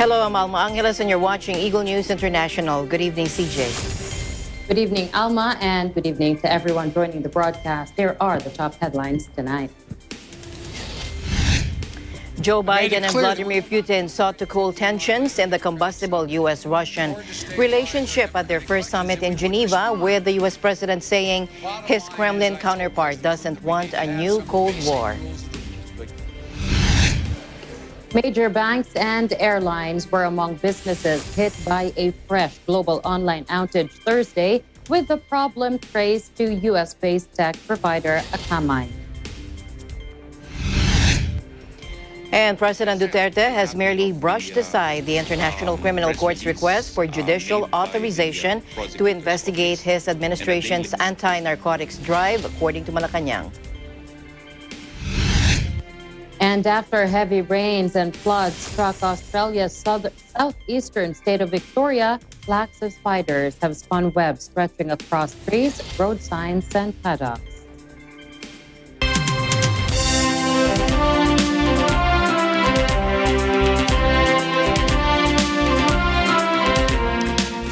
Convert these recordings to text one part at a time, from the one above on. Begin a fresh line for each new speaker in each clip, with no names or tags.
Hello, I'm Alma Angeles, and you're watching Eagle News International. Good evening, CJ.
Good evening, Alma, and good evening to everyone joining the broadcast. There are the top headlines tonight.
Joe Biden and Vladimir Putin sought to cool tensions in the combustible U.S.-Russian relationship at their first summit in Geneva, with the U.S. president saying his Kremlin counterpart doesn't want a new Cold War.
Major banks and airlines were among businesses hit by a fresh global online outage Thursday, with the problem traced to U.S.-based tech provider Akamai.
And President Duterte has merely brushed aside the International Criminal Court's request for judicial authorization to investigate his administration's anti-narcotics drive, according to Malacanang.
And after heavy rains and floods struck Australia's southeastern state of Victoria, flocks of spiders have spun webs stretching across trees, road signs, and paddocks.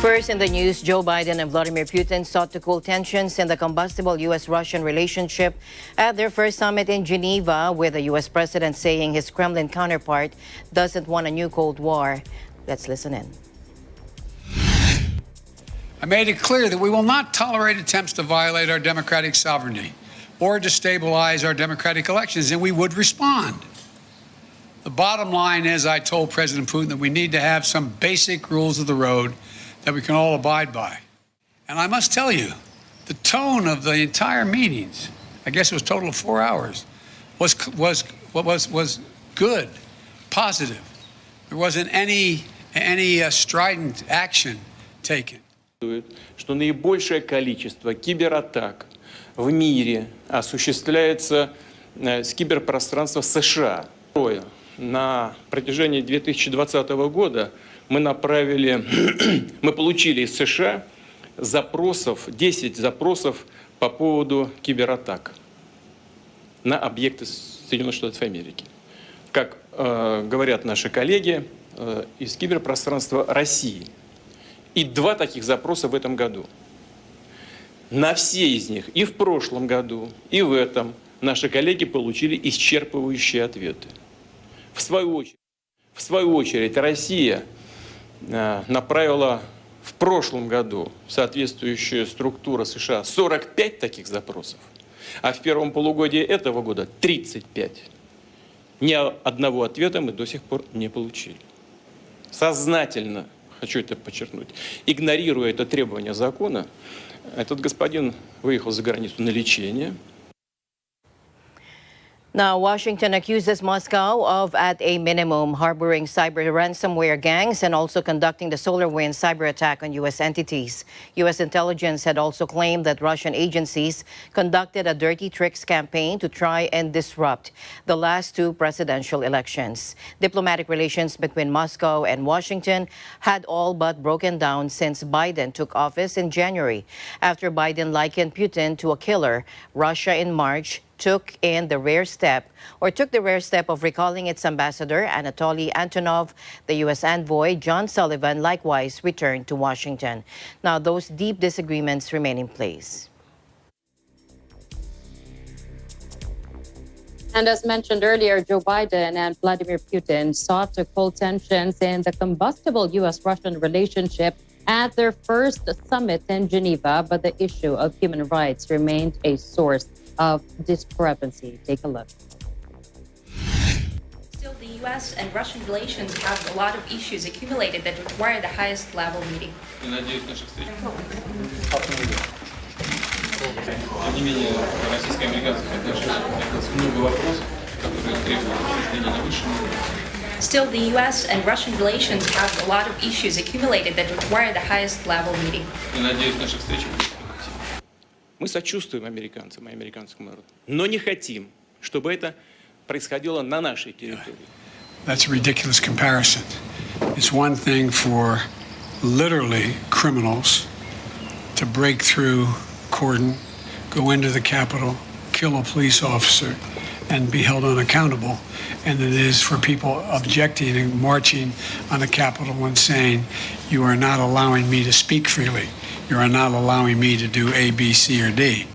First in the news, Joe Biden and Vladimir Putin sought to cool tensions in the combustible U.S.-Russian relationship at their first summit in Geneva, with the U.S. president saying his Kremlin counterpart doesn't want a new Cold War. Let's listen in.
I made it clear that we will not tolerate attempts to violate our democratic sovereignty or destabilize our democratic elections, and we would respond. The bottom line is, I told President Putin that we need to have some basic rules of the road that we can all abide by. And I must tell you, the tone of the entire meetings, I guess it was a total of 4 hours, was good, positive. There wasn't any strident action taken.
Что наибольшее количество кибератак в мире осуществляется с киберпространства США. На протяжении 2020 года мы получили из США 10 запросов по поводу кибератак на объекты Соединенных Штатов Америки. Как говорят наши коллеги из киберпространства России. И 2 таких запроса в этом году. На все из них и в прошлом году, и в этом наши коллеги получили исчерпывающие ответы. В свою очередь, Россия направила в прошлом году соответствующая структура США 45 таких запросов, а в первом полугодии этого года 35. Ни одного ответа мы до сих пор не получили. Сознательно, хочу это подчеркнуть, игнорируя это требование закона, этот господин выехал за границу на лечение.
Now, Washington accuses Moscow of, at a minimum, harboring cyber ransomware gangs and also conducting the SolarWinds cyber attack on U.S. entities. U.S. intelligence had also claimed that Russian agencies conducted a dirty tricks campaign to try and disrupt the last 2 presidential elections. Diplomatic relations between Moscow and Washington had all but broken down since Biden took office in January. After Biden likened Putin to a killer, Russia in March took the rare step of recalling its ambassador, Anatoly Antonov. The U.S. envoy, John Sullivan, likewise returned to Washington. Now, those deep disagreements remain in place.
And as mentioned earlier, Joe Biden and Vladimir Putin sought to cool tensions in the combustible U.S.-Russian relationship at their first summit in Geneva, but the issue of human rights remained a source of discrepancy. Take a look.
Still, the U.S. and Russian relations have a lot of issues accumulated that require the highest level meeting.
Тем не менее, российская и американская отношения много вопросов, которые требуют обсуждения на высшем уровне.
Still, the U.S. and Russian relations have a lot of issues accumulated that require the highest level meeting.
Я надеюсь, наша встреча будет продуктивной.
Мы сочувствуем американцам и американскому народу, но не хотим, чтобы это происходило на нашей территории.
That's a ridiculous comparison. It's one thing for literally criminals to break through cordon, go into the Capitol, kill a police officer, and be held unaccountable, and it is for people objecting and marching on the Capitol and saying, you are not allowing me to speak freely. You are not allowing me to do A, B, C, or D.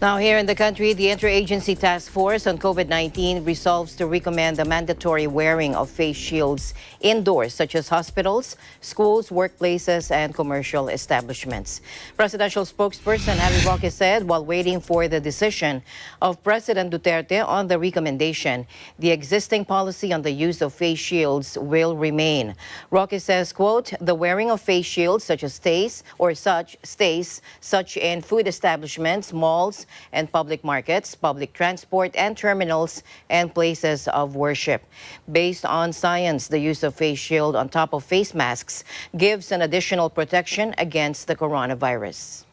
Now, here in the country, the Interagency Task Force on COVID-19 resolves to recommend the mandatory wearing of face shields indoors, such as hospitals, schools, workplaces, and commercial establishments. Presidential spokesperson Harry Roque said while waiting for the decision of President Duterte on the recommendation, the existing policy on the use of face shields will remain. Roque says, quote, the wearing of face shields stays such in food establishments, malls, and public markets, public transport, and terminals and places of worship. Based on science, the use of face shield on top of face masks gives an additional protection against the coronavirus.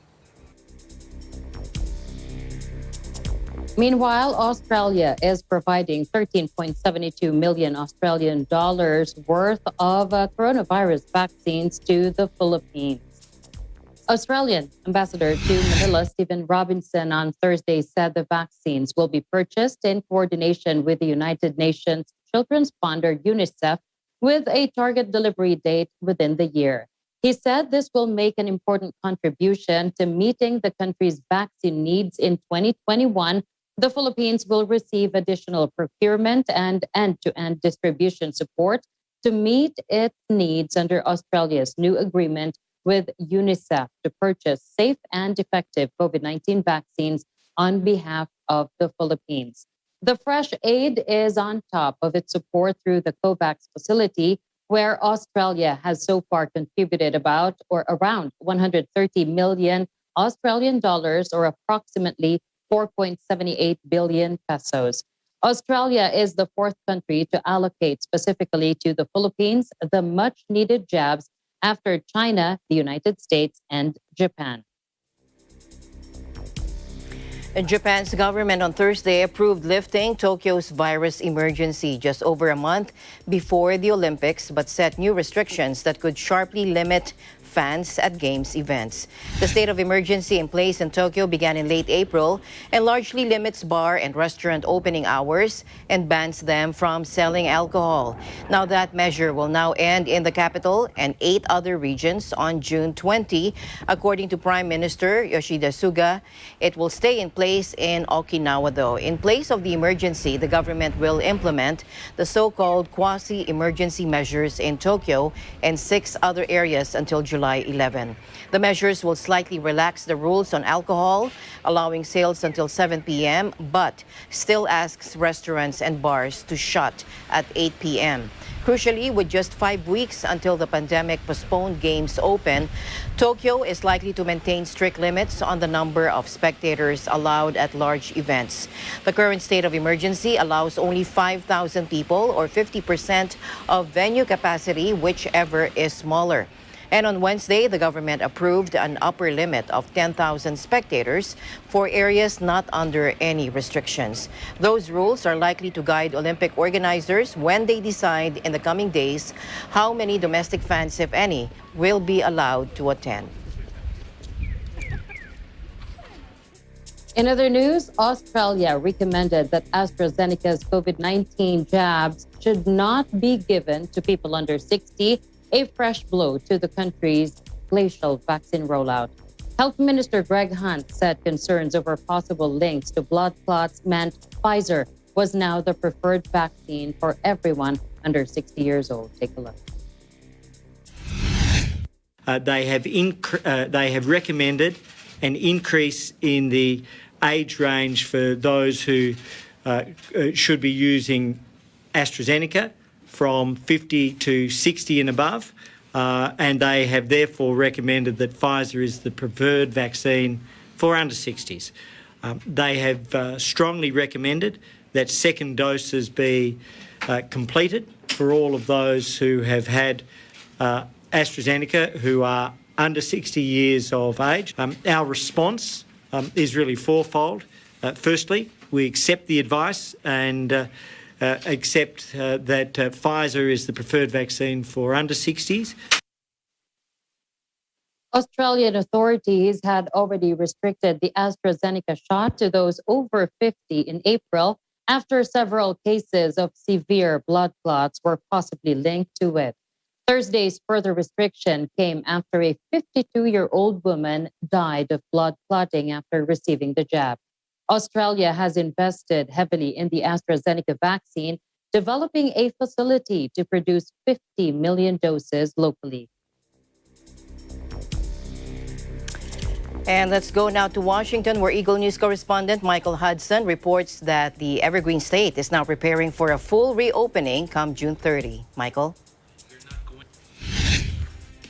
Meanwhile, Australia is providing 13.72 million Australian dollars worth of coronavirus vaccines to the Philippines. Australian Ambassador to Manila, Stephen Robinson, on Thursday said the vaccines will be purchased in coordination with the United Nations Children's Fund, or UNICEF, with a target delivery date within the year. He said this will make an important contribution to meeting the country's vaccine needs in 2021. The Philippines will receive additional procurement and end-to-end distribution support to meet its needs under Australia's new agreement with UNICEF to purchase safe and effective COVID-19 vaccines on behalf of the Philippines. The fresh aid is on top of its support through the COVAX facility, where Australia has so far contributed around 130 million Australian dollars, or approximately 4.78 billion pesos. Australia is the fourth country to allocate specifically to the Philippines the much-needed jabs after China, the United States, and Japan.
Japan's government on Thursday approved lifting Tokyo's virus emergency just over a month before the Olympics, but set new restrictions that could sharply limit fans at Games events. The state of emergency in place in Tokyo began in late April and largely limits bar and restaurant opening hours and bans them from selling alcohol. Now that measure will now end in the capital and 8 other regions on June 20. According to Prime Minister Yoshida Suga, it will stay in place in Okinawa though. In place of the emergency, the government will implement the so-called quasi-emergency measures in Tokyo and 6 other areas until July 11. The measures will slightly relax the rules on alcohol, allowing sales until 7 p.m., but still asks restaurants and bars to shut at 8 p.m. Crucially, with just 5 weeks until the pandemic-postponed games open, Tokyo is likely to maintain strict limits on the number of spectators allowed at large events. The current state of emergency allows only 5,000 people, or 50% of venue capacity, whichever is smaller. And on Wednesday, the government approved an upper limit of 10,000 spectators for areas not under any restrictions. Those rules are likely to guide Olympic organizers when they decide in the coming days how many domestic fans, if any, will be allowed to attend.
In other news, Australia recommended that AstraZeneca's COVID-19 jabs should not be given to people under 60, a fresh blow to the country's glacial vaccine rollout. Health Minister Greg Hunt said concerns over possible links to blood clots meant Pfizer was now the preferred vaccine for everyone under 60 years old. Take a look.
They have recommended an increase in the age range for those who should be using AstraZeneca from 50 to 60 and above, and they have therefore recommended that Pfizer is the preferred vaccine for under 60s. They have strongly recommended that second doses be completed for all of those who have had AstraZeneca who are under 60 years of age. Our response is really fourfold. Firstly, we accept the advice and accept that Pfizer is the preferred vaccine for under 60s.
Australian authorities had already restricted the AstraZeneca shot to those over 50 in April after several cases of severe blood clots were possibly linked to it. Thursday's further restriction came after a 52-year-old woman died of blood clotting after receiving the jab. Australia has invested heavily in the AstraZeneca vaccine, developing a facility to produce 50 million doses locally.
And let's go now to Washington, where Eagle News correspondent Michael Hudson reports that the Evergreen State is now preparing for a full reopening come June 30. Michael?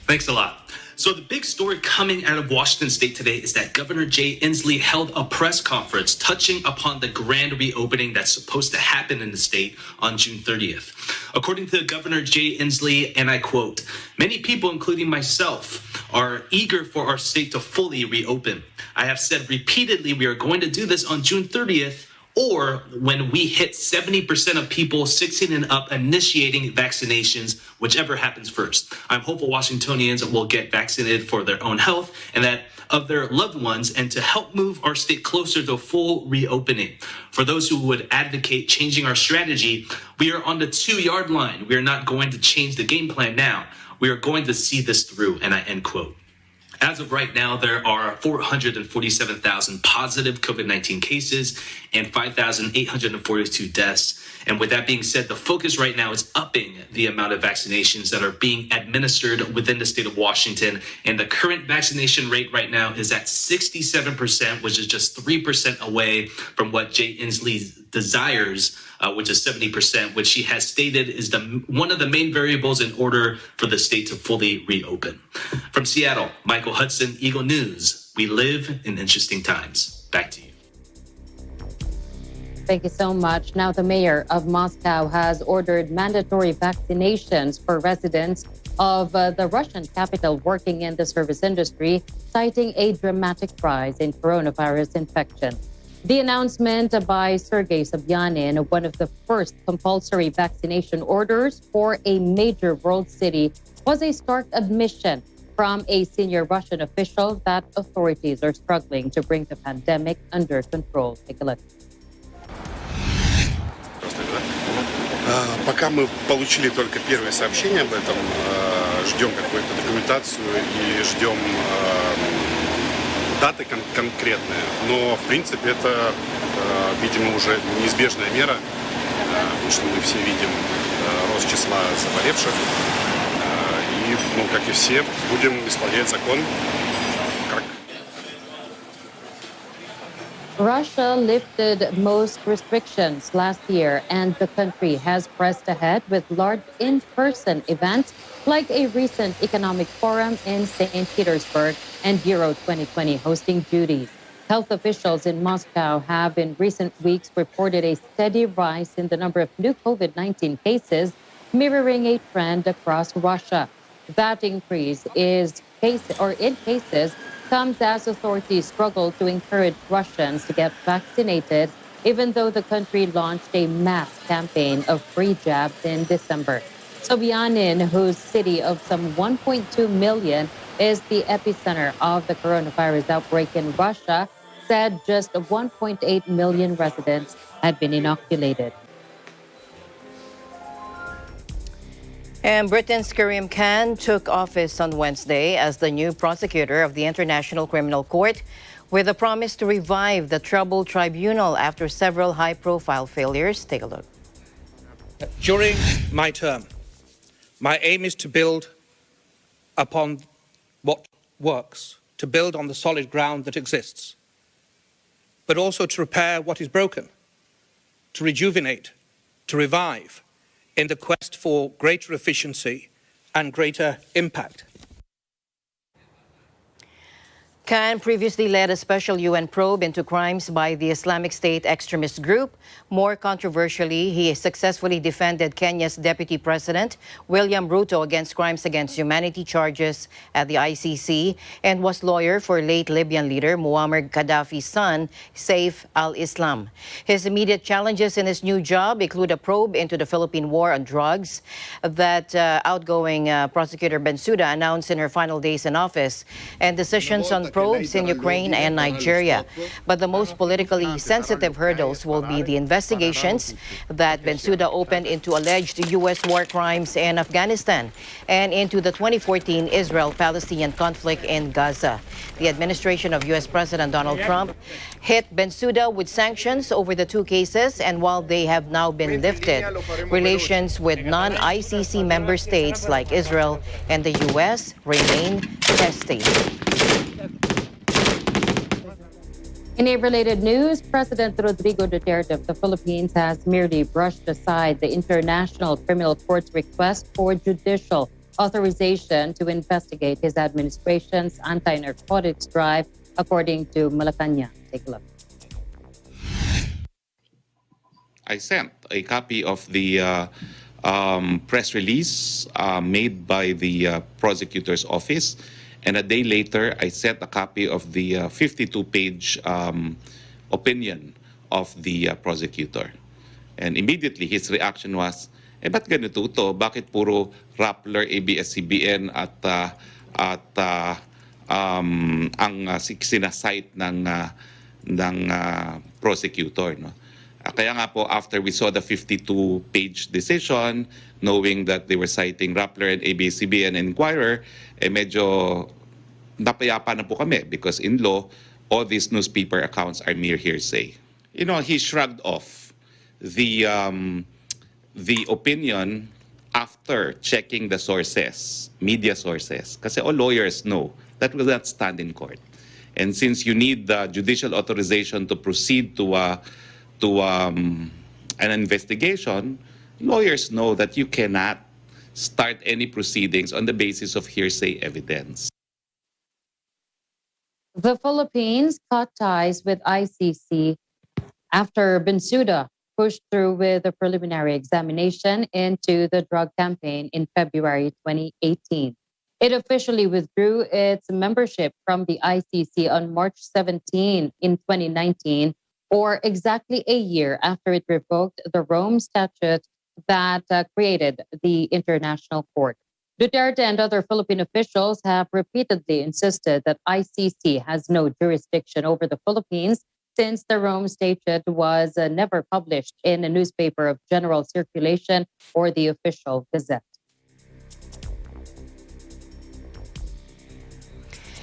Thanks a lot. So the big story coming out of Washington State today is that Governor Jay Inslee held a press conference touching upon the grand reopening that's supposed to happen in the state on June 30th. According to Governor Jay Inslee, and I quote, "Many people, including myself, are eager for our state to fully reopen. I have said repeatedly we are going to do this on June 30th or when we hit 70% of people 16 and up initiating vaccinations, whichever happens first. I'm hopeful Washingtonians will get vaccinated for their own health and that of their loved ones and to help move our state closer to full reopening. For those who would advocate changing our strategy, we are on the 2-yard line. We are not going to change the game plan now. We are going to see this through," and I end quote. As of right now, there are 447,000 positive COVID-19 cases and 5,842 deaths. And with that being said, the focus right now is upping the amount of vaccinations that are being administered within the state of Washington. And the current vaccination rate right now is at 67%, which is just 3% away from what Jay Inslee desires, which is 70%, which she has stated is one of the main variables in order for the state to fully reopen. From Seattle, Michael Hudson, Eagle News. We live in interesting times. Back to you.
Thank you so much. Now, the mayor of Moscow has ordered mandatory vaccinations for residents of the Russian capital working in the service industry, citing a dramatic rise in coronavirus infection. The announcement by Sergei Sobyanin, one of the first compulsory vaccination orders for a major world city, was a stark admission from a senior Russian official that authorities are struggling to bring the pandemic under control. Take a look.
Пока мы получили только первые сообщения об этом, ждем какую-то документацию и ждем даты конкретные. Но, в принципе, это, видимо, уже неизбежная мера, потому что мы все видим рост числа заболевших. И, как и все, будем исполнять закон.
Russia lifted most restrictions last year, and the country has pressed ahead with large in-person events like a recent economic forum in St. Petersburg and Euro 2020 hosting duties. Health officials in Moscow have in recent weeks reported a steady rise in the number of new COVID-19 cases, mirroring a trend across Russia. That increase in cases comes as authorities struggle to encourage Russians to get vaccinated, even though the country launched a mass campaign of free jabs in December. Sobyanin, whose city of some 1.2 million is the epicenter of the coronavirus outbreak in Russia, said just 1.8 million residents had been inoculated.
And Britain's Karim Khan took office on Wednesday as the new prosecutor of the International Criminal Court, with a promise to revive the troubled tribunal after several high-profile failures. Take a look.
During my term, my aim is to build upon what works, to build on the solid ground that exists, but also to repair what is broken, to rejuvenate, to revive, in the quest for greater efficiency and greater impact.
Khan previously led a special UN probe into crimes by the Islamic State extremist group. More controversially, he successfully defended Kenya's Deputy President, William Ruto, against crimes against humanity charges at the ICC and was lawyer for late Libyan leader Muammar Gaddafi's son, Saif al-Islam. His immediate challenges in his new job include a probe into the Philippine war on drugs that outgoing prosecutor Bensouda announced in her final days in office, and decisions on probes in Ukraine and Nigeria. But the most politically sensitive hurdles will be the investigations that Bensouda opened into alleged U.S. war crimes in Afghanistan and into the 2014 Israel-Palestinian conflict in Gaza. The administration of U.S. President Donald Trump hit Bensouda with sanctions over the two cases, and while they have now been lifted, relations with non-ICC member states like Israel and the U.S. remain testy.
In a related news, President Rodrigo Duterte of the Philippines has merely brushed aside the International Criminal Court's request for judicial authorization to investigate his administration's anti-narcotics drive, according to Malacanang. Take a look.
I sent a copy of the press release made by the prosecutor's office, and a day later, I sent a copy of the 52-page opinion of the prosecutor. And immediately, his reaction was, ba't ganito to? Bakit puro Rappler, ABS-CBN at ang sinasite ng prosecutor, no? Kaya nga po, after we saw the 52-page decision, knowing that they were citing Rappler and ABS-CBN and Inquirer, medyo napayapa na po kami because in law, all these newspaper accounts are mere hearsay. You know, he shrugged off the opinion after checking the sources, media sources. Kasi all lawyers know that will not stand in court. And since you need the judicial authorization to proceed to an investigation, lawyers know that you cannot start any proceedings on the basis of hearsay evidence.
The Philippines cut ties with ICC after Bensouda pushed through with a preliminary examination into the drug campaign in February 2018. It officially withdrew its membership from the ICC on March 17 in 2019, or exactly a year after it revoked the Rome Statute that created the International Court. Duterte and other Philippine officials have repeatedly insisted that ICC has no jurisdiction over the Philippines since the Rome Statute was never published in a newspaper of general circulation or the official gazette.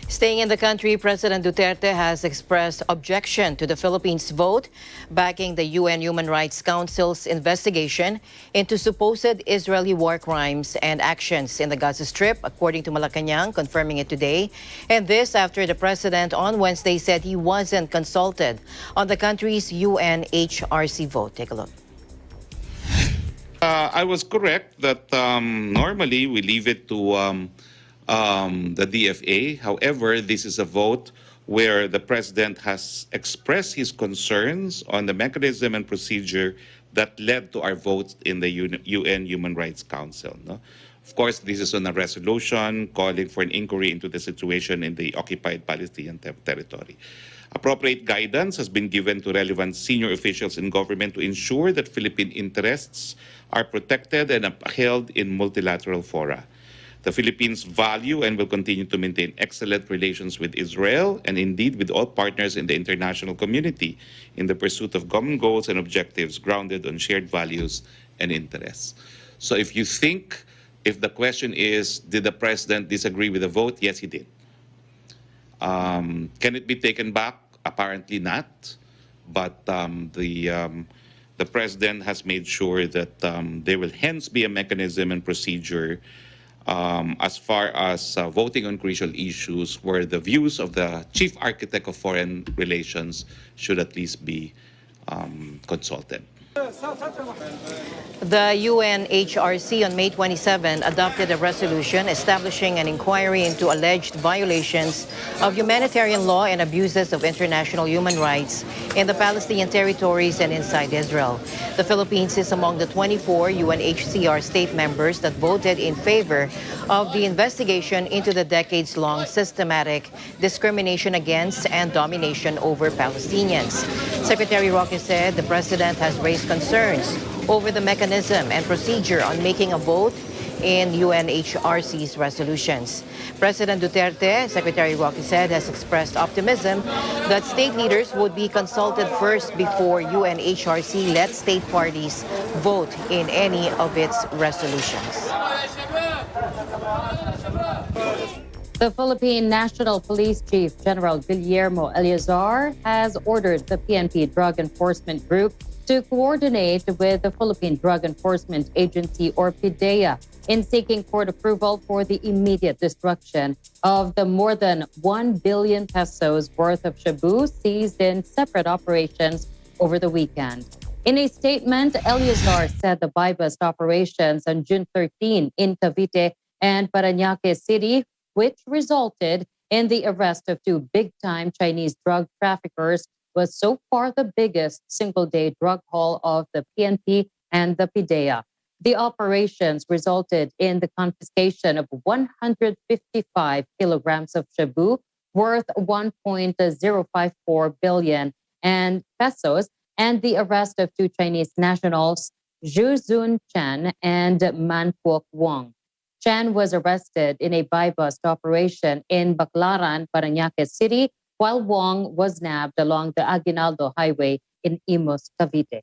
Staying in the country, President Duterte has expressed objection to the Philippines' vote backing the UN Human Rights Council's investigation into supposed Israeli war crimes and actions in the Gaza Strip, according to Malacanang, confirming it today. And this after the president on Wednesday said he wasn't consulted on the country's UNHRC vote. Take a look.
I was correct that normally we leave it to the DFA. However, this is a vote where the president has expressed his concerns on the mechanism and procedure that led to our vote in the UN Human Rights Council. No? Of course, this is on a resolution calling for an inquiry into the situation in the occupied Palestinian territory. Appropriate guidance has been given to relevant senior officials in government to ensure that Philippine interests are protected and upheld in multilateral fora. The Philippines value and will continue to maintain excellent relations with Israel and indeed with all partners in the international community in the pursuit of common goals and objectives grounded on shared values and interests. So if the question is, did the president disagree with the vote? Yes, he did. Can it be taken back? Apparently not. But the president has made sure that there will hence be a mechanism and procedure as far as voting on crucial issues where the views of the chief architect of foreign relations should at least be consulted.
The UNHRC on May 27 adopted a resolution establishing an inquiry into alleged violations of humanitarian law and abuses of international human rights in the Palestinian territories and inside Israel. The Philippines is among the 24 UNHCR state members that voted in favor of the investigation into the decades-long systematic discrimination against and domination over Palestinians. Secretary Roque said the president has raised concerns over the mechanism and procedure on making a vote in UNHRC's resolutions. President Duterte, Secretary Roque said, has expressed optimism that state leaders would be consulted first before UNHRC lets state parties vote in any of its resolutions.
The Philippine National Police Chief General Guillermo Eleazar has ordered the PNP Drug Enforcement Group to coordinate with the Philippine Drug Enforcement Agency, or PDEA, in seeking court approval for the immediate destruction of the more than 1 billion pesos worth of shabu seized in separate operations over the weekend. In a statement, Eleazar said the buy-bust operations on June 13 in Cavite and Parañaque City, which resulted in the arrest of two big-time Chinese drug traffickers, was so far the biggest single-day drug haul of the PNP and the PDEA. The operations resulted in the confiscation of 155 kilograms of shabu worth 1.054 billion and pesos, and the arrest of two Chinese nationals, Zhu Zun Chen and Man Kwok Wong. Chen was arrested in a buy-bust operation in Baclaran, Parañaque City, while Wong was nabbed along the Aguinaldo Highway in Imus, Cavite.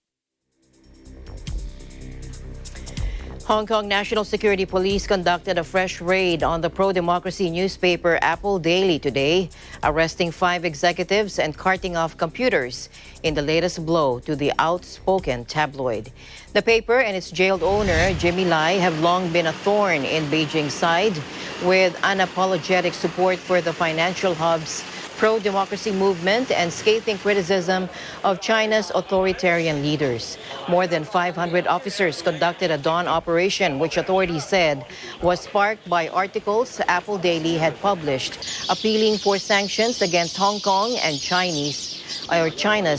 Hong Kong National Security Police conducted a fresh raid on the pro-democracy newspaper Apple Daily today, arresting 5 executives and carting off computers in the latest blow to the outspoken tabloid. The paper and its jailed owner, Jimmy Lai, have long been a thorn in Beijing's side, with unapologetic support for the financial hub's pro-democracy movement and scathing criticism of China's authoritarian leaders. More than 500 officers conducted a dawn operation, which authorities said was sparked by articles Apple Daily had published appealing for sanctions against Hong Kong and China's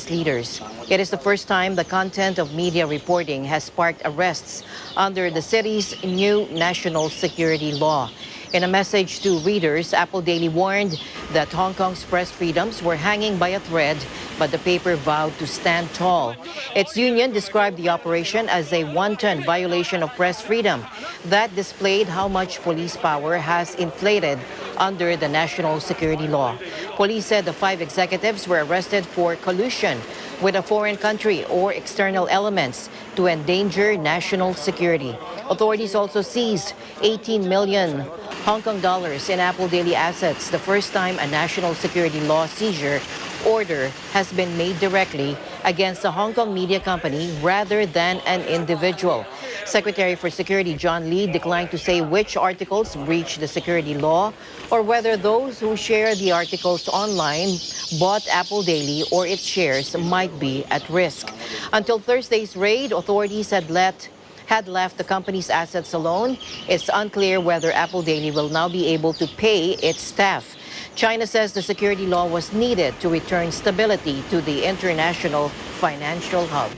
leaders. It is the first time the content of media reporting has sparked arrests under the city's new national security law. In a message to readers, Apple Daily warned that Hong Kong's press freedoms were hanging by a thread, but the paper vowed to stand tall. Its union described the operation as a wanton violation of press freedom that displayed how much police power has inflated under the national security law. Police said the 5 executives were arrested for collusion with a foreign country or external elements to endanger national security. Authorities also seized 18 million Hong Kong dollars in Apple Daily assets, the first time a national security law seizure order has been made directly against a Hong Kong media company rather than an individual. Secretary for Security John Lee declined to say which articles breach the security law or whether those who share the articles online bought Apple Daily or its shares might be at risk. Until Thursday's raid, authorities had left the company's assets alone. It's unclear whether Apple Daily will now be able to pay its staff. China says the security law was needed to return stability to the international financial hub.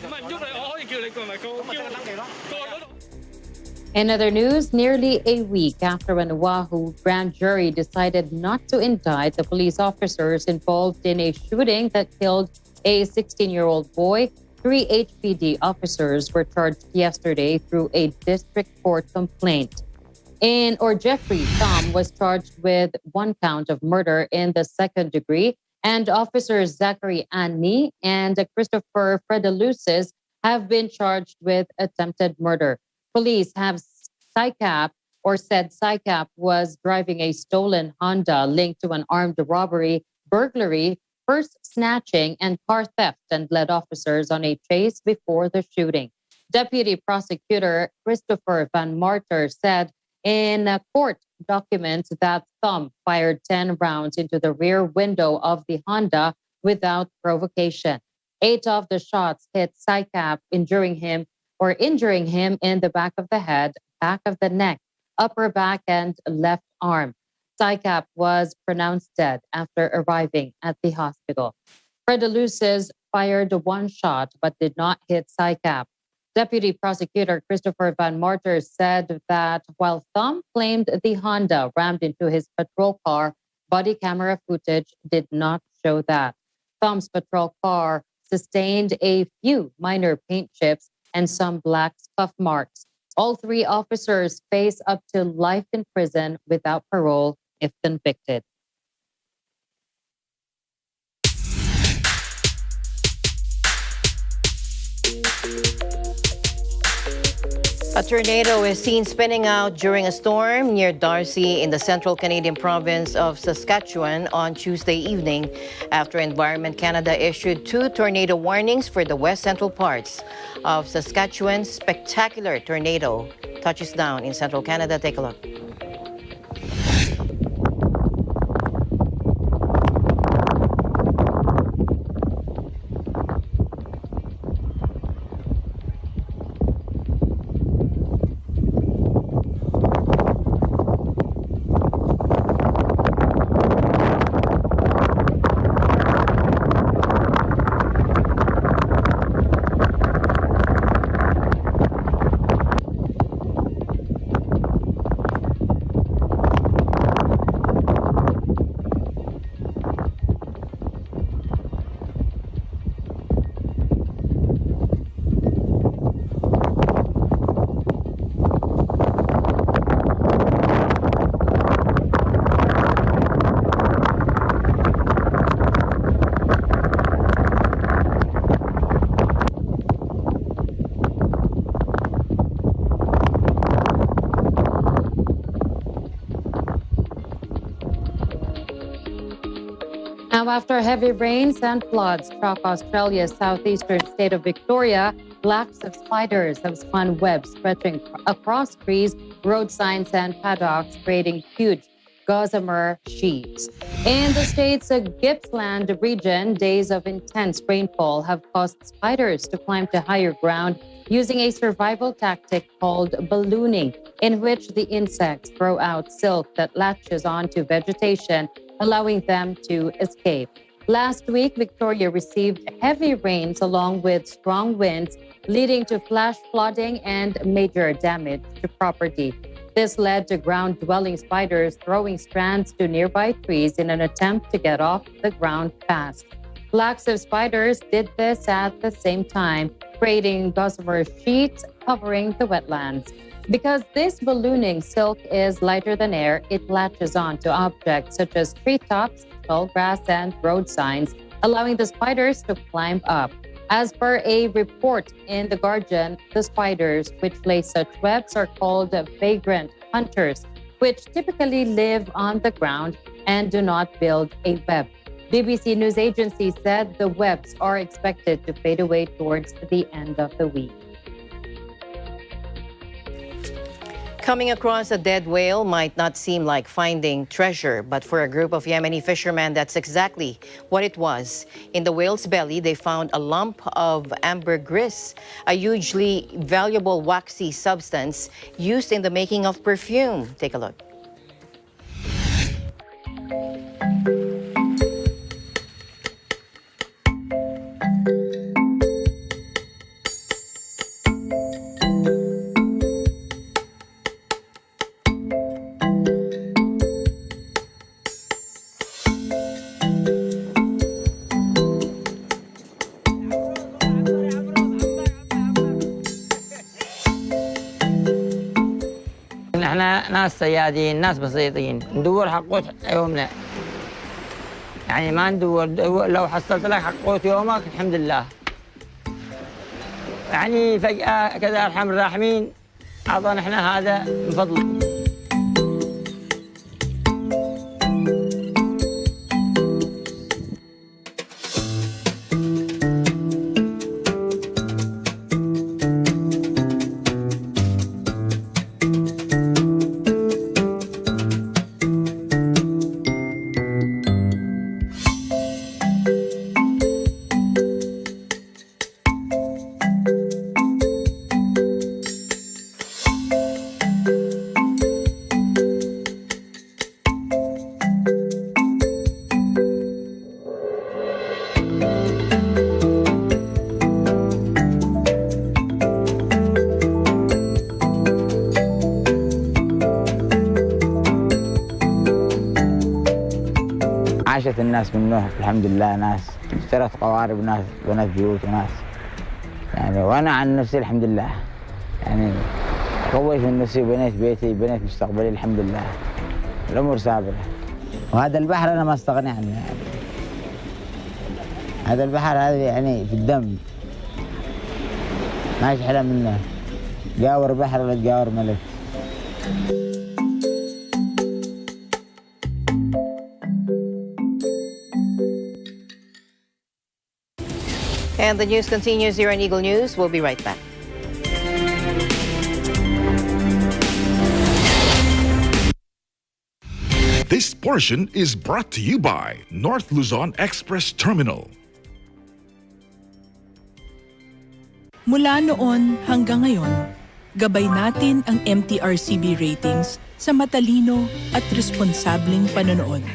In other news, nearly a week after an Oahu grand jury decided not to indict the police officers involved in a shooting that killed a 16-year-old boy, 3 HPD officers were charged yesterday through a district court complaint. Jeffrey Tom was charged with 1 count of murder in the 2nd degree, and officers Zachary Annie and Christopher Fredalucis have been charged with attempted murder. Police have said SICAP was driving a stolen Honda linked to an armed robbery, burglary, purse snatching, and car theft, and led officers on a chase before the shooting. Deputy Prosecutor Christopher Van Marter said in court documents that Thumb fired 10 rounds into the rear window of the Honda without provocation. 8 of the shots hit Saikap, injuring him in the back of the head, back of the neck, upper back, and left arm. Saikap was pronounced dead after arriving at the hospital. Predaluces fired one shot but did not hit Saikap. Deputy Prosecutor Christopher Van Marter said that while Thom claimed the Honda rammed into his patrol car, body camera footage did not show that. Thom's patrol car sustained a few minor paint chips and some black scuff marks. All 3 officers face up to life in prison without parole if convicted.
A tornado is seen spinning out during a storm near Darcy in the central Canadian province of Saskatchewan on Tuesday evening after Environment Canada issued 2 tornado warnings for the west central parts of Saskatchewan. Spectacular tornado touches down in central Canada. Take a look.
Now, after heavy rains and floods struck Australia's southeastern state of Victoria, lakhs of spiders have spun webs stretching across trees, road signs, and paddocks, creating huge gossamer sheets. In the state's Gippsland region, days of intense rainfall have caused spiders to climb to higher ground using a survival tactic called ballooning, in which the insects throw out silk that latches onto vegetation, allowing them to escape. Last week, Victoria received heavy rains along with strong winds, leading to flash flooding and major damage to property. This led to ground-dwelling spiders throwing strands to nearby trees in an attempt to get off the ground fast. Lakhs of spiders did this at the same time, creating gossamer sheets covering the wetlands. Because this ballooning silk is lighter than air, it latches on to objects such as treetops, tall grass, and road signs, allowing the spiders to climb up. As per a report in The Guardian, the spiders which lay such webs are called vagrant hunters, which typically live on the ground and do not build a web. BBC News Agency said the webs are expected to fade away towards the end of the week.
Coming across a dead whale might not seem like finding treasure, but for a group of Yemeni fishermen, that's exactly what it was. In the whale's belly, they found a lump of ambergris, a hugely valuable waxy substance used in the making of perfume. Take a look.
احنا ناس صيادين، ناس بسيطين، ندور حق قوت يومنا. يعني ما ندور، لو حصلت لك حق قوت يومك الحمد لله. يعني فجأة كذا أرحم الراحمين أعطانا احنا هذا من فضله. عاشت الناس منه الحمد لله، ناس اشترت قوارب، ناس بنت بيوت وناس يعني. وأنا عن نفسي الحمد لله يعني قويت من نفسي، بنيت بيتي، بنيت مستقبلي الحمد لله. الأمور صابرة. وهذا البحر أنا ما استغني عنه يعني. هذا البحر هذا يعني في الدم، ما أحلى منه. جاور بحر ولا جاور ملك.
And the news continues here on Eagle News. We'll be right back.
This portion is brought to you by North Luzon Express Terminal.
Mula noon hanggang ngayon, gabay natin ang MTRCB ratings sa matalino at responsableng panonood.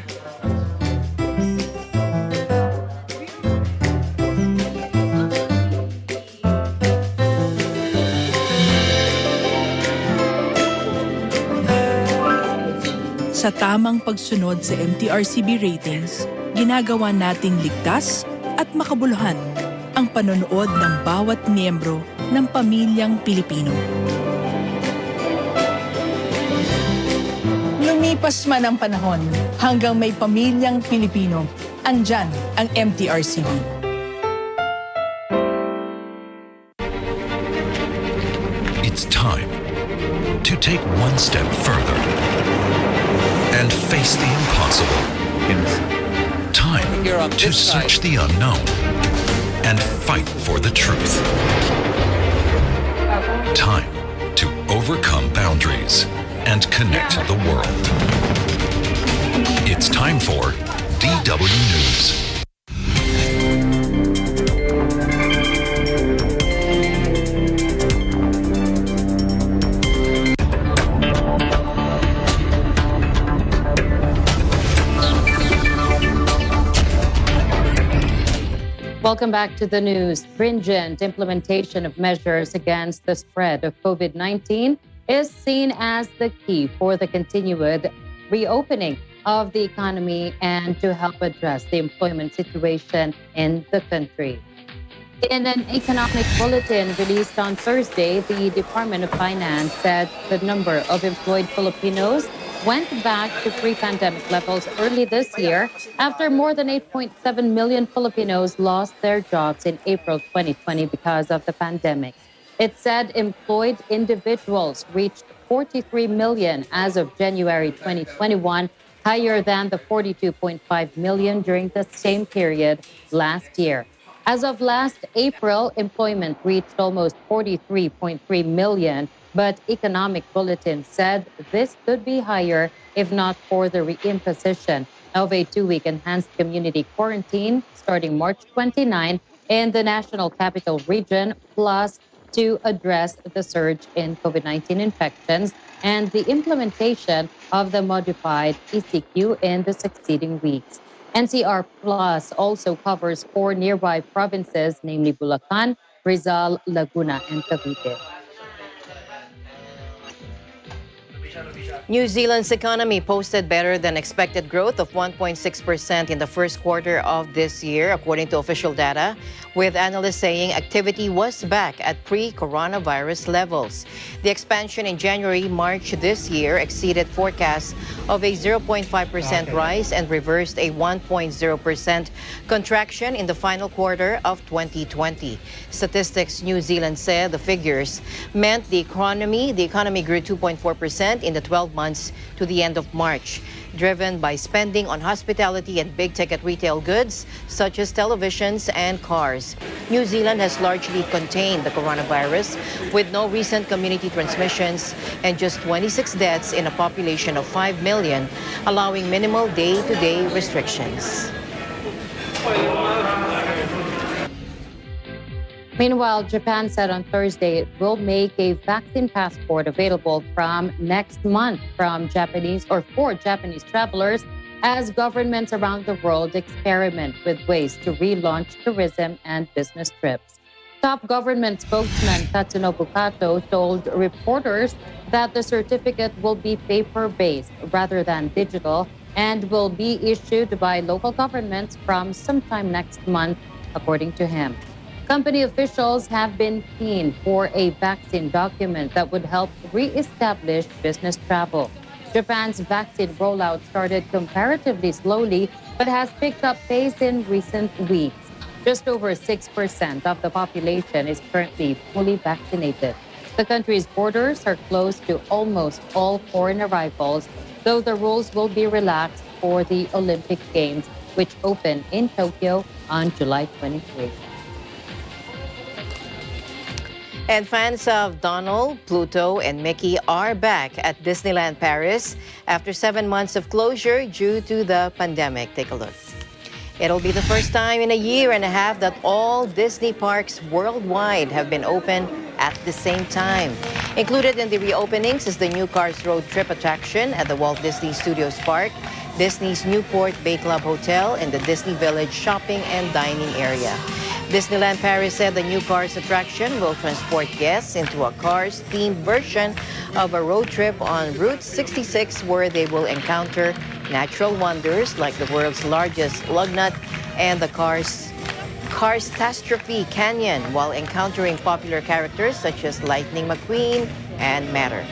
Sa tamang pagsunod sa MTRCB ratings, ginagawa nating ligtas at makabuluhan ang panonood ng bawat miyembro ng pamilyang Pilipino. Lumipas man ang panahon, hanggang may pamilyang Pilipino, andyan ang MTRCB.
It's time to take one step further and face the impossible. Time to search the unknown and fight for the truth. Time to overcome boundaries and connect the world. It's time for DW News.
Welcome back to the news. Stringent implementation of measures against the spread of COVID-19 is seen as the key for the continued reopening of the economy and to help address the employment situation in the country. In an economic bulletin released on Thursday, the Department of Finance said the number of employed Filipinos went back to pre-pandemic levels early this year after more than 8.7 million Filipinos lost their jobs in April 2020 because of the pandemic. It said employed individuals reached 43 million as of January 2021, higher than the 42.5 million during the same period last year. As of last April, employment reached almost 43.3 million, but Economic Bulletin said this could be higher if not for the reimposition of a 2-week enhanced community quarantine starting March 29 in the National Capital Region, plus to address the surge in COVID-19 infections and the implementation of the modified ECQ in the succeeding weeks. NCR Plus also covers 4 nearby provinces, namely Bulacan, Rizal, Laguna, and Cavite.
New Zealand's economy posted better than expected growth of 1.6% in the first quarter of this year, according to official data, with analysts saying activity was back at pre-coronavirus levels. The expansion in January-March this year exceeded forecasts of a 0.5% rise and reversed a 1.0% contraction in the final quarter of 2020. Statistics New Zealand said the figures meant the economy grew 2.4% in the 12 months to the end of March, driven by spending on hospitality and big-ticket retail goods such as televisions and cars. New Zealand has largely contained the coronavirus with no recent community transmissions and just 26 deaths in a population of 5 million, allowing minimal day-to-day restrictions.
Meanwhile, Japan said on Thursday it will make a vaccine passport available from next month for Japanese travelers as governments around the world experiment with ways to relaunch tourism and business trips. Top government spokesman Tatsunobu Kato told reporters that the certificate will be paper-based rather than digital and will be issued by local governments from sometime next month, according to him. Company officials have been keen for a vaccine document that would help re-establish business travel. Japan's vaccine rollout started comparatively slowly, but has picked up pace in recent weeks. Just over 6% of the population is currently fully vaccinated. The country's borders are closed to almost all foreign arrivals, though the rules will be relaxed for the Olympic Games, which open in Tokyo on July 23.
And fans of Donald, Pluto, and Mickey are back at Disneyland Paris after 7 months of closure due to the pandemic. Take a look. It'll be the first time in a year and a half that all Disney parks worldwide have been open at the same time. Included in the reopenings is the new Cars Road Trip attraction at the Walt Disney Studios Park, Disney's Newport Bay Club Hotel, and the Disney Village shopping and dining area. Disneyland Paris said the new Cars attraction will transport guests into a Cars-themed version of a road trip on Route 66, where they will encounter natural wonders like the world's largest lug nut and the Catastrophe Canyon, while encountering popular characters such as Lightning McQueen and Matter.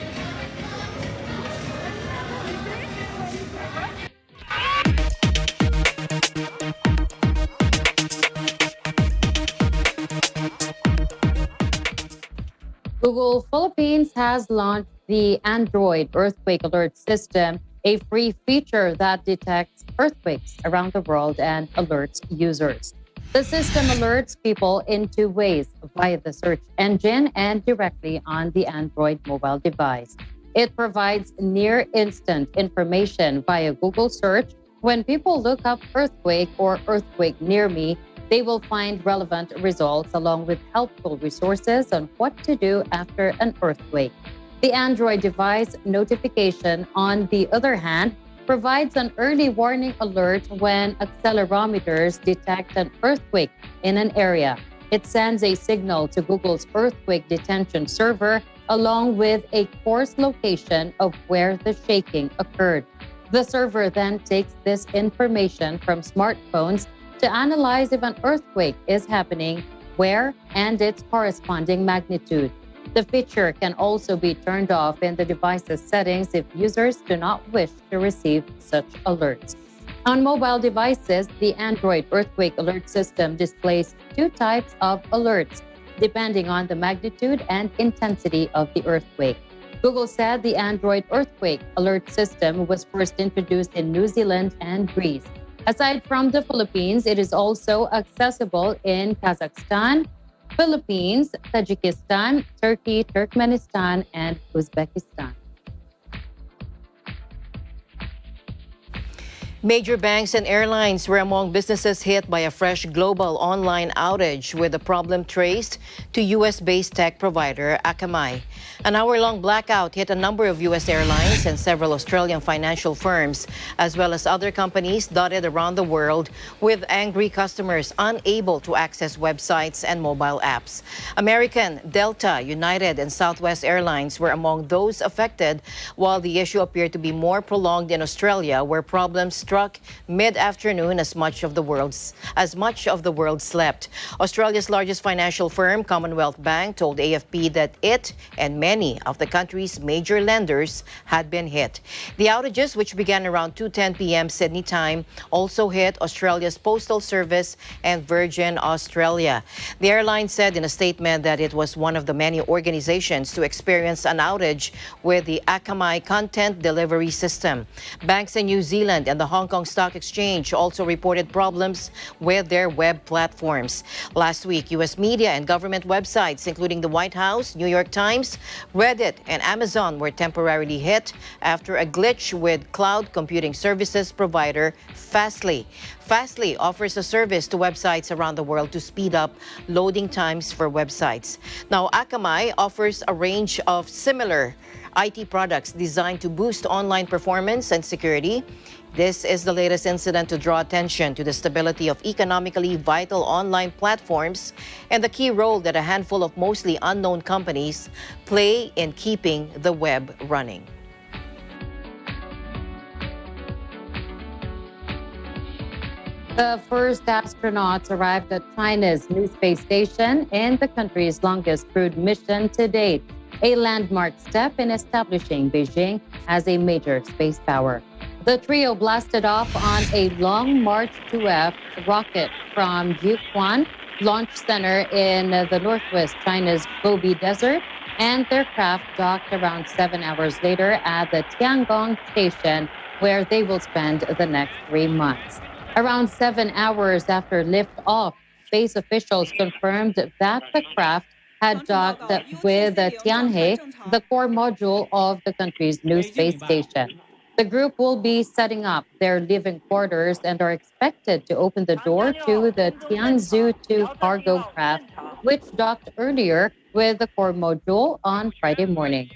Google Philippines has launched the Android Earthquake Alert System, a free feature that detects earthquakes around the world and alerts users. The system alerts people in two ways, via the search engine and directly on the Android mobile device. It provides near-instant information via Google search. When people look up earthquake or earthquake near me, they will find relevant results along with helpful resources on what to do after an earthquake. The Android device notification, on the other hand, provides an early warning alert when accelerometers detect an earthquake in an area. It sends a signal to Google's earthquake detection server along with a course location of where the shaking occurred. The server then takes this information from smartphones to analyze if an earthquake is happening, where, and its corresponding magnitude. The feature can also be turned off in the device's settings if users do not wish to receive such alerts. On mobile devices, the Android Earthquake Alert System displays two types of alerts, depending on the magnitude and intensity of the earthquake. Google said the Android Earthquake Alert System was first introduced in New Zealand and Greece. Aside from the Philippines, it is also accessible in Kazakhstan, Philippines, Tajikistan, Turkey, Turkmenistan, and Uzbekistan.
Major banks and airlines were among businesses hit by a fresh global online outage, with the problem traced to U.S.-based tech provider Akamai. An hour-long blackout hit a number of U.S. airlines and several Australian financial firms, as well as other companies dotted around the world, with angry customers unable to access websites and mobile apps. American, Delta, United, and Southwest Airlines were among those affected, while the issue appeared to be more prolonged in Australia, where problems struck mid-afternoon as much of the world slept. Australia's largest financial firm, Commonwealth Bank, told AFP that it and many of the country's major lenders had been hit. The outages, which began around 2:10 p.m. Sydney time, also hit Australia's Postal Service and Virgin Australia. The airline said in a statement that it was one of the many organizations to experience an outage with the Akamai content delivery system. Banks in New Zealand and the Hong Kong Stock Exchange also reported problems with their web platforms. Last week, U.S. media and government websites, including the White House, New York Times, Reddit, and Amazon, were temporarily hit after a glitch with cloud computing services provider Fastly. Fastly offers a service to websites around the world to speed up loading times for websites. Now, Akamai offers a range of similar IT products designed to boost online performance and security. This is the latest incident to draw attention to the stability of economically vital online platforms and the key role that a handful of mostly unknown companies play in keeping the web running.
The first astronauts arrived at China's new space station in the country's longest crewed mission to date, a landmark step in establishing Beijing as a major space power. The trio blasted off on a Long March 2F rocket from Jiuquan Launch Center in the northwest China's Gobi Desert, and their craft docked around 7 hours later at the Tiangong station, where they will spend the next 3 months. Around 7 hours after liftoff, space officials confirmed that the craft had docked with Tianhe, the core module of the country's new space station. The group will be setting up their living quarters and are expected to open the door to the Tianzhu 2 cargo craft, which docked earlier with the core module on Friday morning.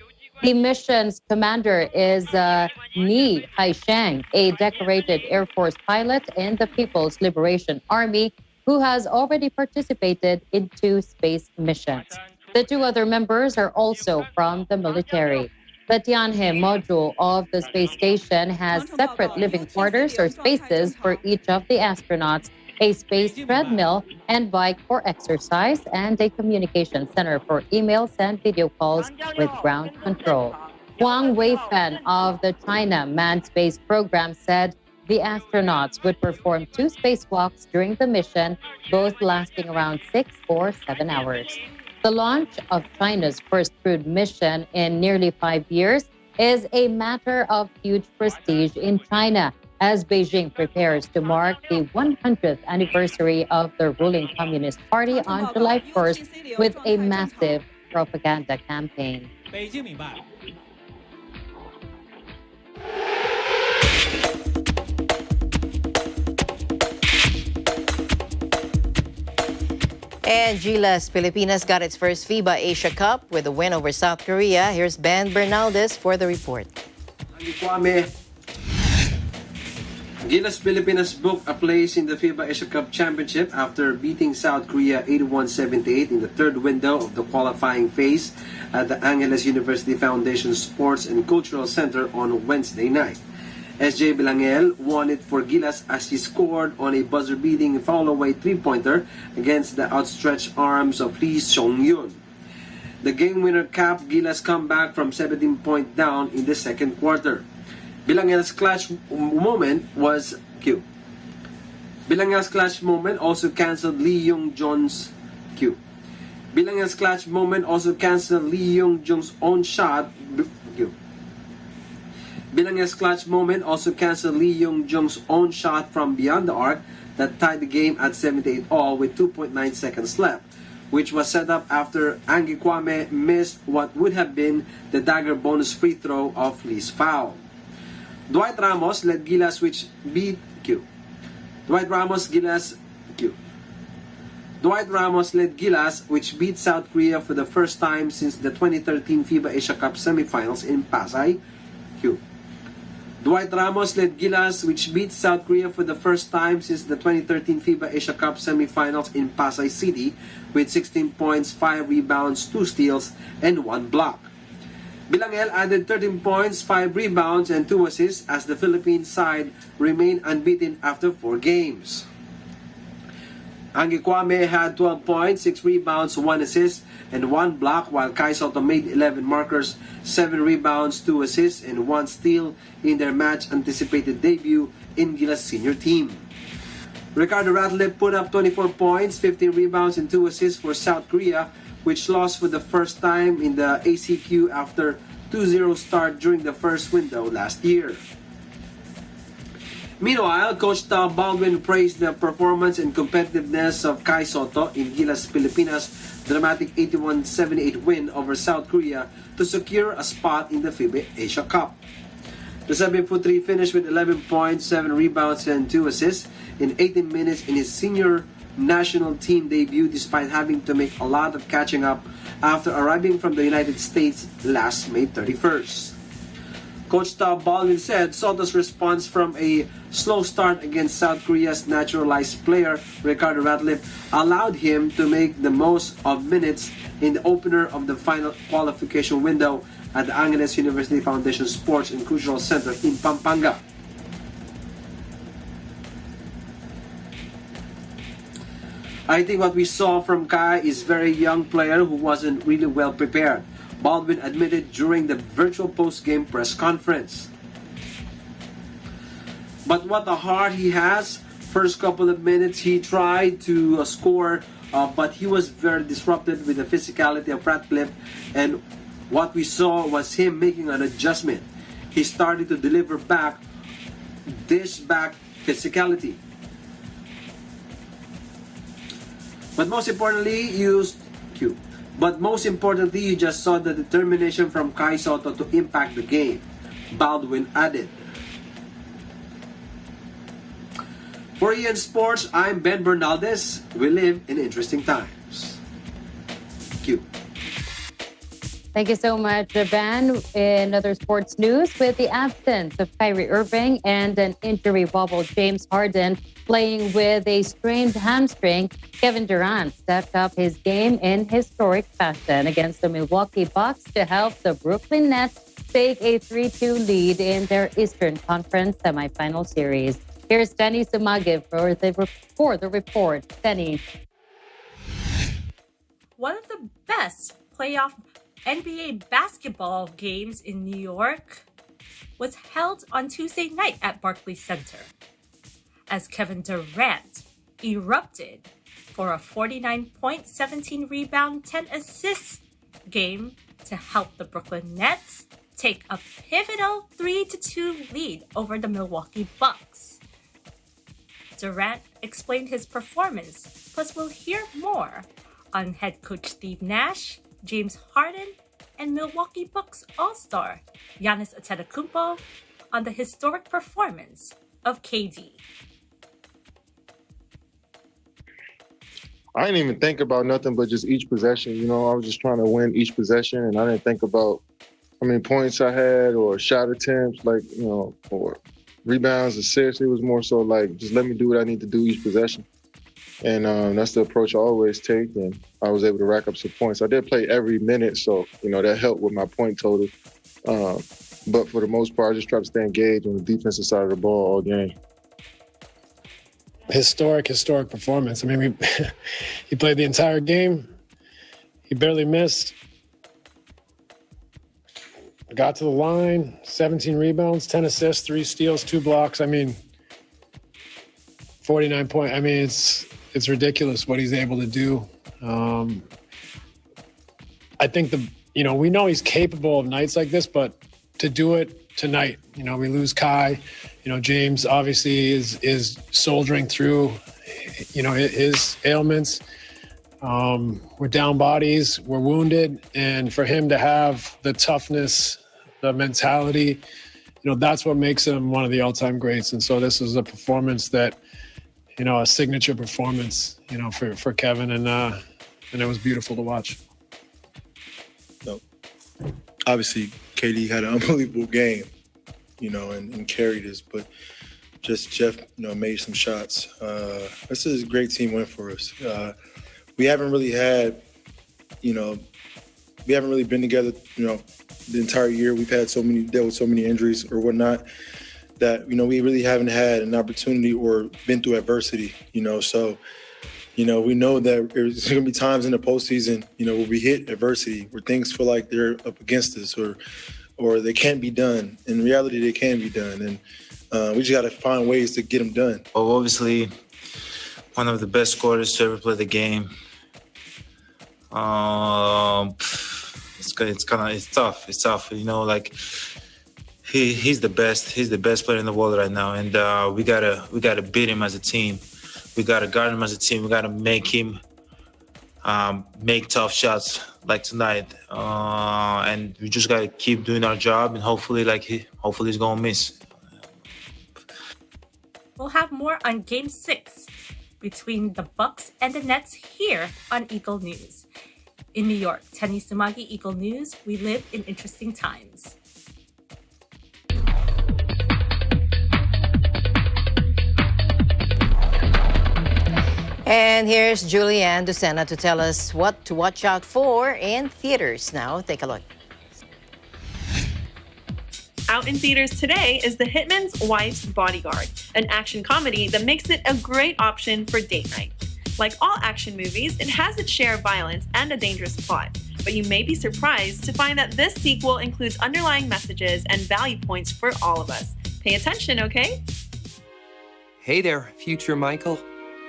The mission's commander is Ni Haisheng, a decorated Air Force pilot in the People's Liberation Army, who has already participated in 2 space missions. The 2 other members are also from the military. The Tianhe module of the space station has separate living quarters or spaces for each of the astronauts, a space treadmill and bike for exercise, and a communication center for emails and video calls with ground control. Huang Weifan of the China Manned Space Program said the astronauts would perform 2 spacewalks during the mission, both lasting around 6 or 7 hours. The launch of China's first crewed mission in nearly 5 years is a matter of huge prestige in China, as Beijing prepares to mark the 100th anniversary of the ruling Communist Party on July 1st with a massive propaganda campaign.
And Gilas, Pilipinas got its first FIBA Asia Cup with a win over South Korea. Here's Ben Bernaldez for the report.
Gilas Pilipinas booked a place in the FIBA Asia Cup Championship after beating South Korea 81-78 in the third window of the qualifying phase at the Angeles University Foundation Sports and Cultural Center on Wednesday night. SJ Bilangel won it for Gilas as he scored on a buzzer-beating foul-away three-pointer against the outstretched arms of Lee Seong-yun. The game-winner capped Gilas' comeback from 17-point down in the second quarter. Bilangel's clutch moment was cute. Bilangel's clutch moment also canceled Lee Young-jung's cue. Bilangel's clutch moment also canceled Lee Young-jung's own shot. Bilangel's clutch moment also canceled Lee Young-jung's own shot from beyond the arc that tied the game at 78-all with 2.9 seconds left, which was set up after Angie Kwame missed what would have been the dagger bonus free throw of Lee's foul. Dwight Ramos led Gilas, which beat Dwight Ramos led Gilas, which beat South Korea for the first time since the 2013 FIBA Asia Cup semifinals in Pasay. Dwight Ramos led Gilas, which beat South Korea for the first time since the 2013 FIBA Asia Cup semifinals in Pasay City, with 16 points, 5 rebounds, 2 steals, and 1 block. Bilangel added 13 points, 5 rebounds, and 2 assists as the Philippine side remained unbeaten after 4 games. Angie Kwame had 12 points, 6 rebounds, 1 assist, and 1 block, while Kai Soto made 11 markers, 7 rebounds, 2 assists, and 1 steal in their match-anticipated debut in Gilas' senior team. Ricardo Ratliff put up 24 points, 15 rebounds, and 2 assists for South Korea, which lost for the first time in the ACQ after 2-0 start during the first window last year. Meanwhile, Coach Tom Baldwin praised the performance and competitiveness of Kai Soto in Gilas Pilipinas' dramatic 81-78 win over South Korea to secure a spot in the FIBA Asia Cup. The 7'3" finished with 11 points, 7 rebounds, and 2 assists in 18 minutes in his senior national team debut, despite having to make a lot of catching up after arriving from the United States last May 31st. Coach Tom Baldwin said Soto's response from a slow start against South Korea's naturalized player Ricardo Ratliff allowed him to make the most of minutes in the opener of the final qualification window at the Angeles University Foundation Sports and Cultural Center in Pampanga. I think what we saw from Kai is very young player who wasn't really well prepared, Baldwin admitted during the virtual post-game press conference. But what a heart he has. First couple of minutes he tried to score, but he was very disrupted with the physicality of Ratcliffe, and what we saw was him making an adjustment. He started to deliver back, dish back physicality. But most importantly, you just saw the determination from Kai Soto to impact the game, Baldwin added. For EN Sports, I'm Ben Bernaldez. We live in interesting times. Thank you.
Thank you so much, Ben. In other sports news, with the absence of Kyrie Irving and an injury-wobbled James Harden playing with a strained hamstring, Kevin Durant stepped up his game in historic fashion against the Milwaukee Bucks to help the Brooklyn Nets take a 3-2 lead in their Eastern Conference semifinal series. Here's Denny Sumagi for the report. Denny.
One of the best playoff NBA basketball games in New York was held on Tuesday night at Barclays Center, as Kevin Durant erupted for a 49-point, 17-rebound, 10-assist game to help the Brooklyn Nets take a pivotal 3-2 lead over the Milwaukee Bucks. Durant explained his performance, plus we'll hear more on head coach Steve Nash, James Harden, and Milwaukee Bucks All-Star Giannis Antetokounmpo on the historic performance of KD.
I didn't even think about nothing but just each possession. You know, I was just trying to win each possession, and I didn't think about how many points I had or shot attempts, like, you know, or rebounds, assists. It was more so like, just let me do what I need to do each possession. And that's the approach I always take, and I was able to rack up some points. I did play every minute, so, you know, that helped with my point total. But for the most part, I just tried to stay engaged on the defensive side of the ball all game.
Historic performance. I mean, he played the entire game. He barely missed. Got to the line, 17 rebounds, 10 assists, 3 steals, 2 blocks. I mean, 49 points. I mean, it's ridiculous what he's able to do. I think we know he's capable of nights like this, but to do it tonight, you know, we lose Kai. You know, James obviously is soldiering through, you know, his ailments. We're down bodies, we're wounded, and for him to have the toughness, the mentality, you know, that's what makes him one of the all-time greats. And so this is a performance that, you know, a signature performance, you know, for Kevin, and it was beautiful to watch.
No, obviously, KD had an unbelievable game, you know, and carried us, but just Jeff, you know, made some shots. This is a great team win for us. We haven't really had, you know, we haven't really been together, you know, the entire year. We've had dealt with so many injuries or whatnot that, you know, we really haven't had an opportunity or been through adversity, you know. So, you know, we know that there's going to be times in the postseason, you know, where we hit adversity, where things feel like they're up against us or they can't be done. In reality, they can be done. And we just got to find ways to get them done.
Well, obviously, one of the best scorers to ever play the game. It's tough. It's tough. You know, like he's the best. He's the best player in the world right now, and we gotta beat him as a team. We gotta guard him as a team. We gotta make him make tough shots like tonight, and we just gotta keep doing our job, and hopefully he's gonna miss.
We'll have more on Game 6 between the Bucks and the Nets here on Eagle News. In New York, Tenny Sumagi, Eagle News. We live in interesting times.
And here's Julianne Ducena to tell us what to watch out for in theaters. Now, take a look.
Out in theaters today is The Hitman's Wife's Bodyguard, an action comedy that makes it a great option for date night. Like all action movies, it has its share of violence and a dangerous plot. But you may be surprised to find that this sequel includes underlying messages and value points for all of us. Pay attention, okay?
Hey there, future Michael.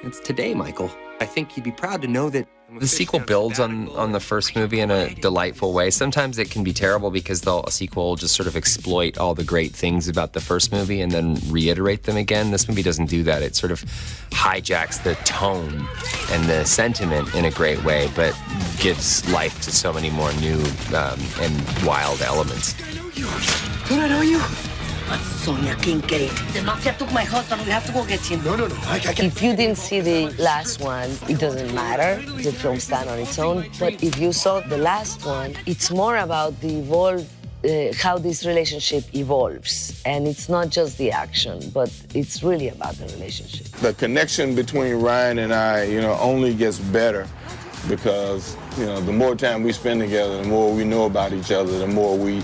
It's today, Michael. I think you'd be proud to know that
the sequel builds on the first movie in a delightful way. Sometimes it can be terrible because a sequel will just sort of exploit all the great things about the first movie and then reiterate them again. This movie doesn't do that. It sort of hijacks the tone and the sentiment in a great way, but gives life to so many more new and wild elements.
Don't I know you?
Sonia Kincaid.
The mafia took my husband. We have to go get him. No.
I if you didn't see the last one, it doesn't matter. The film stands on its own. But if you saw the last one, it's more about the how this relationship evolves. And it's not just the action, but it's really about the relationship.
The connection between Ryan and I, only gets better because, the more time we spend together, the more we know about each other, the more we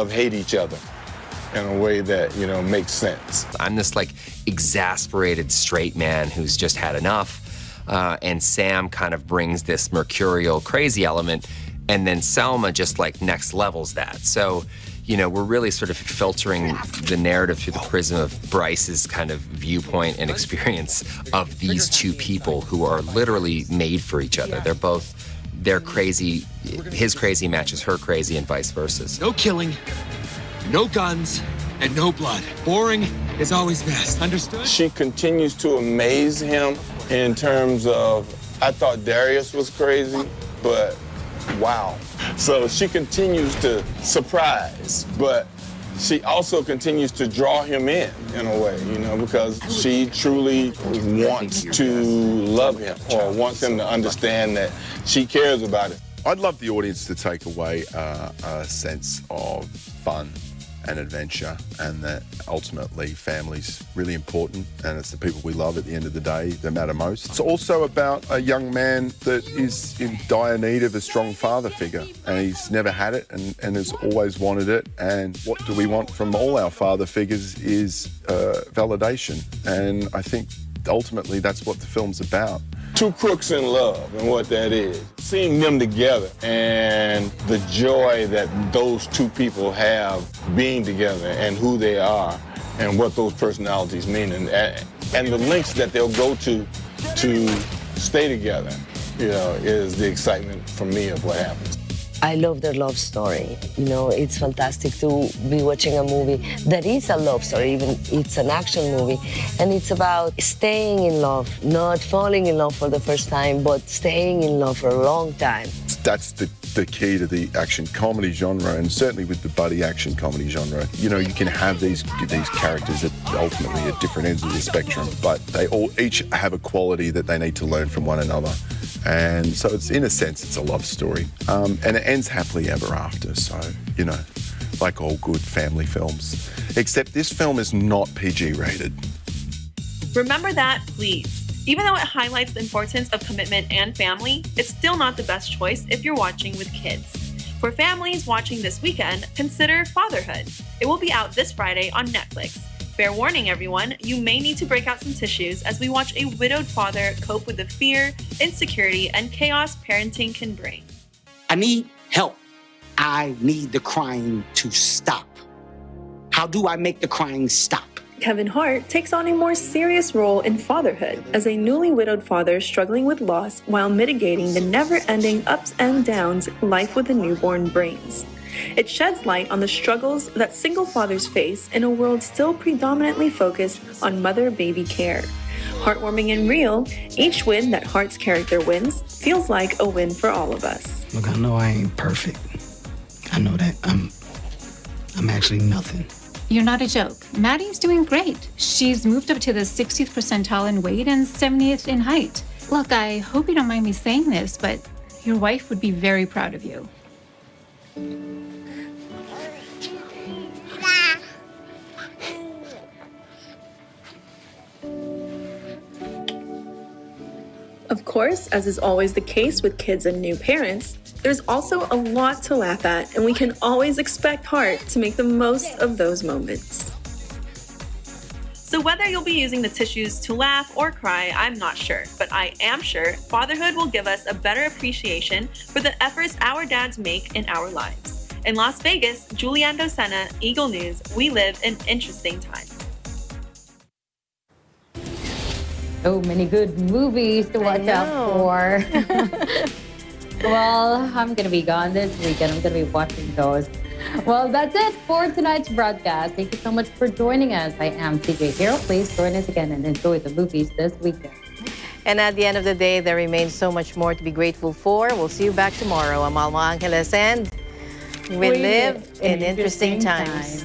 hate each other in a way that, makes sense.
I'm this exasperated straight man who's just had enough, and Sam kind of brings this mercurial crazy element, and then Selma just next levels that. So, we're really sort of filtering the narrative through the prism of Bryce's kind of viewpoint and experience of these two people who are literally made for each other. They're crazy, his crazy matches her crazy and vice versa.
No killing. No guns, and no blood. Boring is always best, understood?
She continues to amaze him in terms of, I thought Darius was crazy, but wow. So she continues to surprise, but she also continues to draw him in a way, because she truly wants to love him or wants him to understand that she cares about him.
I'd love the audience to take away a sense of fun and adventure, and that ultimately family's really important, and it's the people we love at the end of the day that matter most. It's also about a young man that is in dire need of a strong father figure, and he's never had it and has always wanted it. And what do we want from all our father figures is validation, and I think ultimately that's what the film's about.
Two crooks in love, and what that is. Seeing them together and the joy that those two people have being together and who they are and what those personalities mean and the lengths that they'll go to stay together, is the excitement for me of what happens.
I love their love story. It's fantastic to be watching a movie that is a love story, even it's an action movie. And it's about staying in love, not falling in love for the first time, but staying in love for a long time.
That's the key to the action comedy genre, and certainly with the buddy action comedy genre. You can have these characters that ultimately at different ends of the spectrum, but they all each have a quality that they need to learn from one another. And so it's, in a sense, it's a love story. And it ends happily ever after. So, like all good family films. Except this film is not PG rated.
Remember that, please. Even though it highlights the importance of commitment and family, it's still not the best choice if you're watching with kids. For families watching this weekend, consider Fatherhood. It will be out this Friday on Netflix. Fair warning, everyone, you may need to break out some tissues as we watch a widowed father cope with the fear, insecurity, and chaos parenting can bring.
I need help. I need the crying to stop. How do I make the crying stop?
Kevin Hart takes on a more serious role in fatherhood as a newly widowed father struggling with loss while mitigating the never-ending ups and downs life with a newborn brings. It sheds light on the struggles that single fathers face in a world still predominantly focused on mother-baby care. Heartwarming and real, each win that Hart's character wins feels like a win for all of us.
Look, I know I ain't perfect. I know that. I'm actually nothing.
You're not a joke. Maddie's doing great. She's moved up to the 60th percentile in weight and 70th in height. Look, I hope you don't mind me saying this, but your wife would be very proud of you. Of course, as is always the case with kids and new parents, there's also a lot to laugh at, and we can always expect Hart to make the most of those moments. So
So whether you'll be using the tissues to laugh or cry, I'm not sure. But I am sure fatherhood will give us a better appreciation for the efforts our dads make in our lives. In Las Vegas, Julianne Docena, Eagle News, we live in interesting times.
So many good movies to watch out for. Well, I'm going to be gone this weekend. I'm going to be watching those. Well, that's it for tonight's broadcast. Thank you so much for joining us. I am TJ Hero. Please join us again and enjoy the movies this weekend.
And at the end of the day, there remains so much more to be grateful for. We'll see you back tomorrow. I'm Alma Angeles, and we live in interesting times.